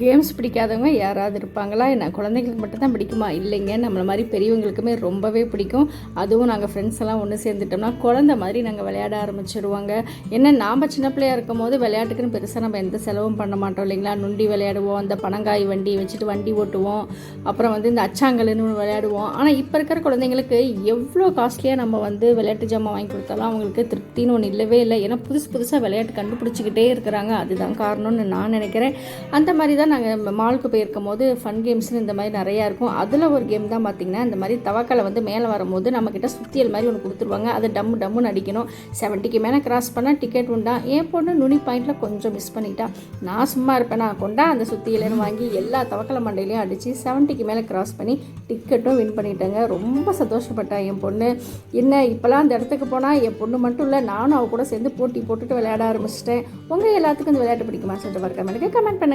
Games பிடிக்காதவங்க யாராவது இருப்பாங்களா? என்ன குழந்தைங்களுக்கு மட்டும் தான் பிடிக்குமா? இல்லைங்க, நம்மள மாதிரி பெரியவங்களுக்குமே ரொம்பவே பிடிக்கும். அதுவும் நாங்கள் ஃப்ரெண்ட்ஸ் எல்லாம் ஒன்று சேர்ந்துட்டோம்னா குழந்தை மாதிரி நாங்கள் விளையாட ஆரம்பிச்சிடுவாங்க. ஏன்னா நாம் சின்ன பிள்ளையாக இருக்கும் போது விளையாட்டுக்குன்னு பெருசாக நம்ம எந்த செலவும் பண்ண மாட்டோம் இல்லைங்களா? நொண்டி விளையாடுவோம், அந்த பனங்காய் வண்டி வச்சுட்டு வண்டி ஓட்டுவோம், அப்புறம் இந்த அச்சாங்கல்லுன்னு ஒன்று விளையாடுவோம். ஆனால் இப்போ இருக்கிற குழந்தைங்களுக்கு எவ்வளோ காஸ்ட்லியாக நம்ம விளையாட்டு ஜாமான் வாங்கி கொடுத்தாலும் அவங்களுக்கு திருப்தின்னு ஒன்று இல்லவே இல்லை. ஏன்னா புதுசாக விளையாட்டு கண்டுபிடிச்சிக்கிட்டே இருக்கிறாங்க. அதுதான் காரணம்னு நான் நினைக்கிறேன். அந்த மாதிரி தான் நாங்கள் மாலுக்கு போயிருக்கும் போது ஃபன் கேம்ஸ்னு இந்த மாதிரி நிறையா இருக்கும். அதில் ஒரு கேம் தான் பார்த்திங்கன்னா, இந்த மாதிரி தவக்கலை மேலே வரும்போது நம்மக்கிட்ட சுத்தியல் மாதிரி ஒன்று கொடுத்துருவாங்க. அதை டம்முன்னு அடிக்கணும். 70க்கு மேலே கிராஸ் பண்ணால் டிக்கெட் உண்டா. என் பொண்ணு நுனி பாயிண்டில் கொஞ்சம் மிஸ் பண்ணிட்டா. நான் சும்மா இருப்பேன், நான் கொண்டா அந்த சுத்தியலைன்னு வாங்கி எல்லா தவக்கலை மண்டையிலையும் அடித்து 70க்கு மேலே கிராஸ் பண்ணி டிக்கெட்டும் வின் பண்ணிட்டேங்க. ரொம்ப சந்தோஷப்பட்டேன் என் பொண்ணு. என்ன இப்போலாம் அந்த இடத்துக்கு போனால் என் பொண்ணு மட்டும் இல்லை, நானும் அவ கூட சேர்ந்து போட்டி போட்டுட்டு விளையாட ஆரம்பிச்சிட்டேன். உங்கள் எல்லாத்துக்கும் இந்த விளையாட்டு பிடிக்குமா சொல்லிட்டு மறக்காம எனக்கு கமெண்ட் பண்ணுங்க.